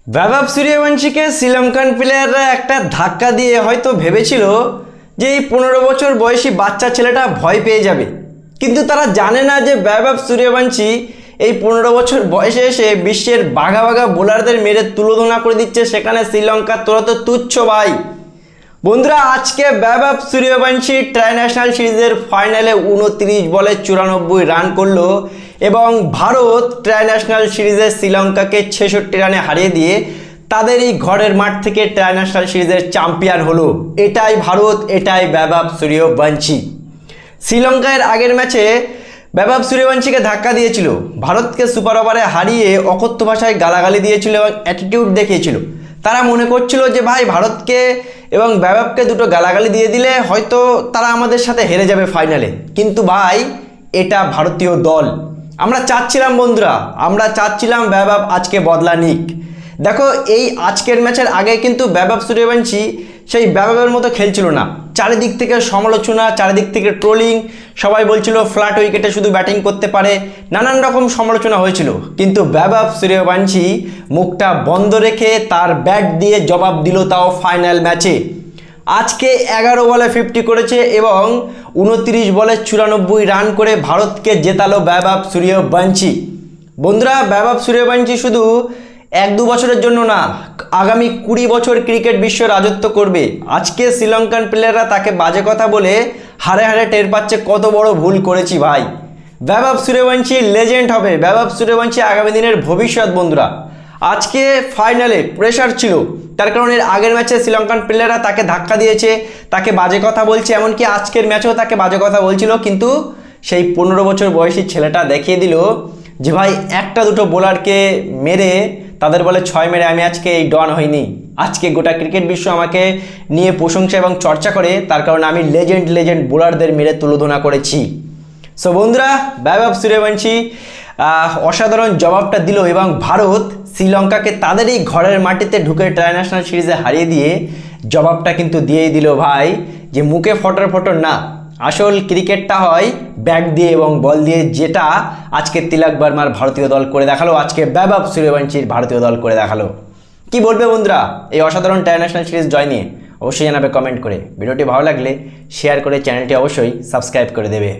বৈভব সূর্যবংশীকে শ্রীলঙ্কান প্লেয়াররা একটা ধাক্কা দিয়ে হয়তো ভেবেছিল যে এই 15 বছর বয়সী বাচ্চা ছেলেটা ভয় পেয়ে যাবে, কিন্তু তারা জানে না যে বৈভব সূর্যবংশী এই 15 বছর বয়সে এসে বিশ্বের বাঘা বাঘা বোলারদের মেরে তুলোধনা করে দিচ্ছে। সেখানে শ্রীলঙ্কা তোরা তো তুচ্ছ ভাই। বন্ধুরা, আজকে বৈভব সূর্যবংশী ট্রাই ন্যাশনাল সিরিজের ফাইনালে 29 বলে 94 রান করলো এবং ভারত ট্রাই ন্যাশনাল সিরিজে শ্রীলঙ্কাকে 66 রানে হারিয়ে দিয়ে তাদেরই ঘরের মাঠ থেকে ট্রাই ন্যাশনাল সিরিজের চ্যাম্পিয়ন হলো। এটাই ভারত, এটাই বৈভব সূর্যবংশী। শ্রীলঙ্কার আগের ম্যাচে বৈভব সূর্যবংশীকে ধাক্কা দিয়েছিল, ভারতকে সুপার ওভারে হারিয়ে অকথ্য ভাষায় গালাগালি দিয়েছিল এবং অ্যাটিটিউড দেখিয়েছিল। তারা মনে করছিল যে ভাই ভারতকে এবং বৈভবকে দুটো গালাগালি দিয়ে দিলে হয়তো তারা আমাদের সাথে হেরে যাবে ফাইনালে, কিন্তু ভাই এটা ভারতীয় দল। আমরা চাচ্ছিলাম বন্ধুরা, আমরা চাচ্ছিলাম বৈভব আজকে বদলা নিক। দেখো, এই আজকের ম্যাচের আগে কিন্তু বৈভব সূর্যবংশী সেই বৈভবের মতো খেলছিল না। চারিদিক থেকে সমালোচনা, চারিদিক থেকে ট্রোলিং, সবাই বলছিল ফ্ল্যাট উইকেটে শুধু ব্যাটিং করতে পারে, নানান রকম সমালোচনা হয়েছিল। কিন্তু বৈভব সূর্যবংশী মুখটা বন্ধ রেখে তার ব্যাট দিয়ে জবাব দিল, তাও ফাইনাল ম্যাচে। আজকে 11 বলে 50 করেছে এবং 29 বলে 94 রান করে ভারতকে জেতালো বৈভব সূর্যবংশী। বন্ধুরা, বৈভব সূর্যবংশী শুধু 1-2 বছরের জন্য না, আগামী 20 বছর ক্রিকেট বিশ্ব রাজত্ব করবে। আজকে শ্রীলঙ্কান প্লেয়াররা তাকে বাজে কথা বলে হারে হারে টের পাচ্ছে কত বড় ভুল করেছি ভাই। বৈভব সূর্যবংশী লেজেন্ড হবে, বৈভব সূর্যবংশী আগামী দিনের ভবিষ্যৎ। বন্ধুরা, আজকে ফাইনালে প্রেশার ছিল, তার কারণ এর আগের ম্যাচে শ্রীলঙ্কান প্লেয়াররা তাকে ধাক্কা দিয়েছে, তাকে বাজে কথা বলছে, এমনকি আজকের ম্যাচেও তাকে বাজে কথা বলছিল। কিন্তু সেই 15 বছর বয়সী ছেলেটা দেখিয়ে দিল যে ভাই একটা দুটো বোলারকে মেরে তাদের বলে 6 মেরে আমি আজকে এই ডন হইনি। আজকে গোটা ক্রিকেট বিশ্ব আমাকে নিয়ে প্রশংসা এবং চর্চা করে, তার কারণ আমি লেজেন্ড বোলারদের মেরে তুলোধনা করেছি। সো বন্ধুরা, বৈভব সূর্যবংশী অসাধারণ জবাবটা দিল এবং ভারত শ্রীলঙ্কাকে তাদেরই ঘরের মাটিতে ঢুকে ট্রাই ন্যাশনাল সিরিজে হারিয়ে দিয়ে জবাবটা কিন্তু দিয়েই দিল ভাই, যে মুখে ফটর না, আসল ক্রিকেটটা হয় ব্যাট দিয়ে এবং বল দিয়ে, যেটা আজকে তিলক বর্মার ভারতীয় দল করে দেখালো, আজকে বৈভব সূর্যবংশীর ভারতীয় দল করে দেখালো। কি বলবে বন্ধুরা এই অসাধারণ ট্রাই ন্যাশনাল সিরিজ জয় নিয়ে? অবশ্যই জানাবে কমেন্ট করে। ভিডিওটি ভালো লাগলে শেয়ার করে চ্যানেলটি অবশ্যই সাবস্ক্রাইব করে দেবে।